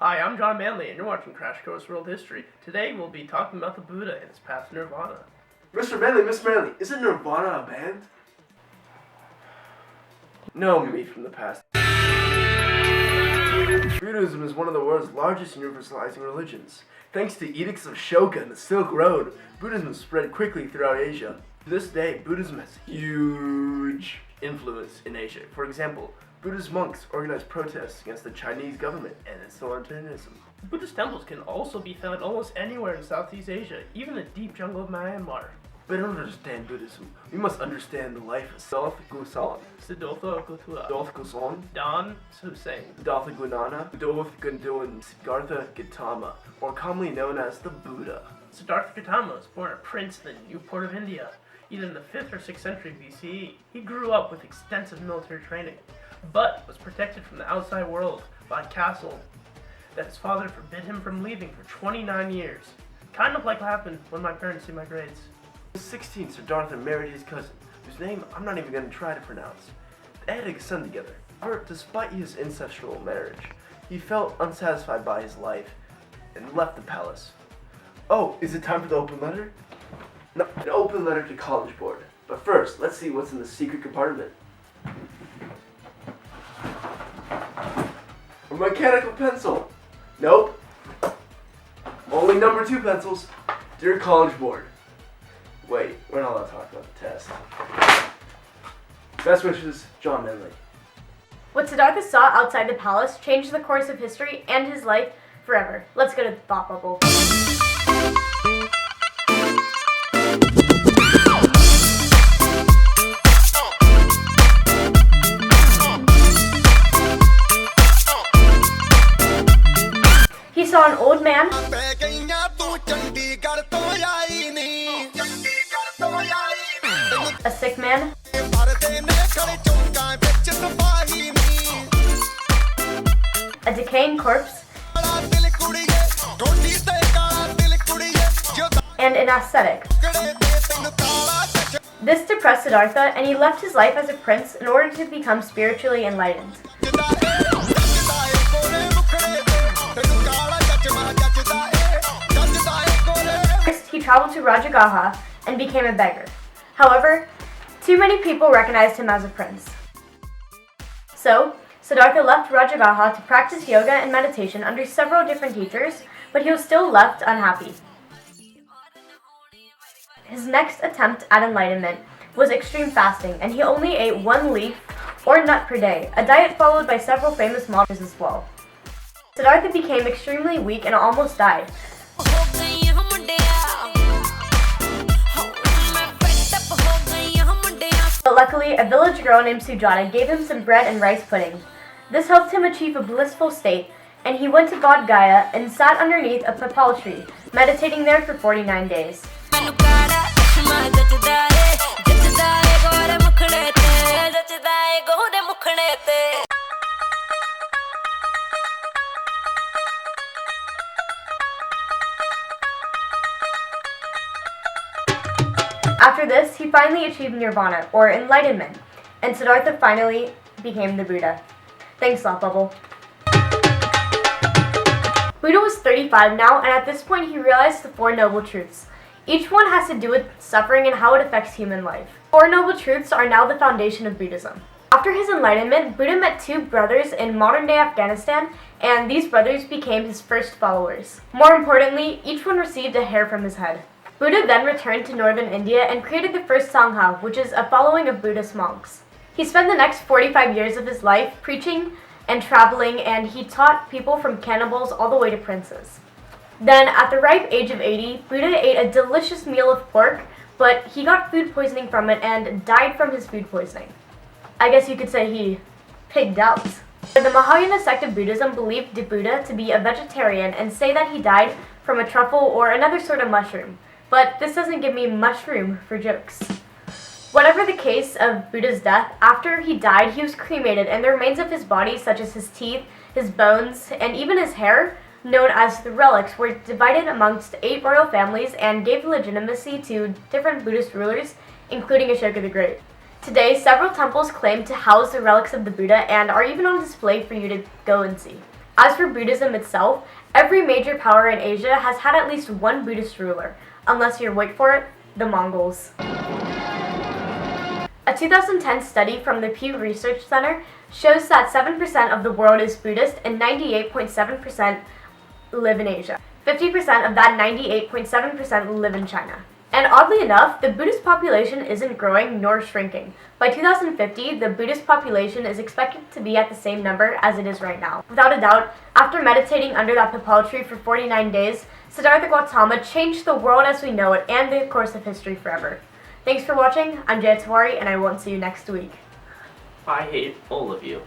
Hi, I'm John Manly, and you're watching Crash Course World History. Today, we'll be talking about the Buddha and his path to Nirvana. Mr. Manly, isn't Nirvana a band? No, me from the past. Buddhism is one of the world's largest universalizing religions. Thanks to edicts of Ashoka and the Silk Road, Buddhism spread quickly throughout Asia. To this day, Buddhism has huge influence in Asia. For example, Buddhist monks organized protests against the Chinese government and authoritarianism. Buddhist temples can also be found almost anywhere in Southeast Asia, even the deep jungle of Myanmar. But in order to understand Buddhism, we must understand the life of Siddhartha Gautama, Dan Hussein, Siddhartha Gautama, or commonly known as the Buddha. Siddhartha Gautama was born a prince in the Newport of India, either in the 5th or 6th century BCE. He grew up with extensive military training, but was protected from the outside world by a castle that his father forbid him from leaving for 29 years. Kind of like what happened when my parents see my grades. At 16, Siddhartha married his cousin, whose name I'm not even going to try to pronounce. They had a son together. However, despite his ancestral marriage, he felt unsatisfied by his life and left the palace. Oh, is it time for the open letter? No, an open letter to College Board. But first, let's see what's in the secret compartment. A mechanical pencil. Nope. Only number 2 pencils. Dear College Board. Wait, we're not allowed to talk about the test. Best wishes, John Manly. What Siddhartha saw outside the palace changed the course of history and his life forever. Let's go to the thought bubble. He saw an old man, a sick man, a decaying corpse, and an ascetic. This depressed Siddhartha, and he left his life as a prince in order to become spiritually enlightened. First, he traveled to Rajagaha and became a beggar. However, too many people recognized him as a prince. So, Siddhartha left Rajagaha to practice yoga and meditation under several different teachers, but he was still left unhappy. His next attempt at enlightenment was extreme fasting, and he only ate 1 leaf or nut per day, a diet followed by several famous monks as well. Siddhartha became extremely weak and almost died. But luckily, a village girl named Sujata gave him some bread and rice pudding. This helped him achieve a blissful state, and he went to Bodh Gaya and sat underneath a papal tree, meditating there for 49 days. After this, he finally achieved nirvana, or enlightenment, and Siddhartha finally became the Buddha. Thanks, Thought Bubble. Buddha was 35 now, and at this point he realized the 4 noble truths. Each one has to do with suffering and how it affects human life. 4 noble truths are now the foundation of Buddhism. After his enlightenment, Buddha met 2 brothers in modern-day Afghanistan, and these brothers became his first followers. More importantly, each one received a hair from his head. Buddha then returned to northern India and created the first Sangha, which is a following of Buddhist monks. He spent the next 45 years of his life preaching and traveling, and he taught people from cannibals all the way to princes. Then, at the ripe age of 80, Buddha ate a delicious meal of pork, but he got food poisoning from it and died from his food poisoning. I guess you could say he pigged out. The Mahayana sect of Buddhism believed the Buddha to be a vegetarian and say that he died from a truffle or another sort of mushroom. But this doesn't give me much room for jokes. Whatever the case of Buddha's death, after he died, he was cremated, and the remains of his body, such as his teeth, his bones, and even his hair, known as the relics, were divided amongst 8 royal families and gave legitimacy to different Buddhist rulers, including Ashoka the Great. Today, several temples claim to house the relics of the Buddha and are even on display for you to go and see. As for Buddhism itself, every major power in Asia has had at least one Buddhist ruler, unless you're, wait for it, the Mongols. A 2010 study from the Pew Research Center shows that 7% of the world is Buddhist and 98.7% live in Asia. 50% of that 98.7% live in China. And oddly enough, the Buddhist population isn't growing nor shrinking. By 2050, the Buddhist population is expected to be at the same number as it is right now. Without a doubt, after meditating under that papal tree for 49 days, Siddhartha Gautama changed the world as we know it and the course of history forever. Thanks for watching. I'm Jaya Tewari, and I won't see you next week. I hate all of you.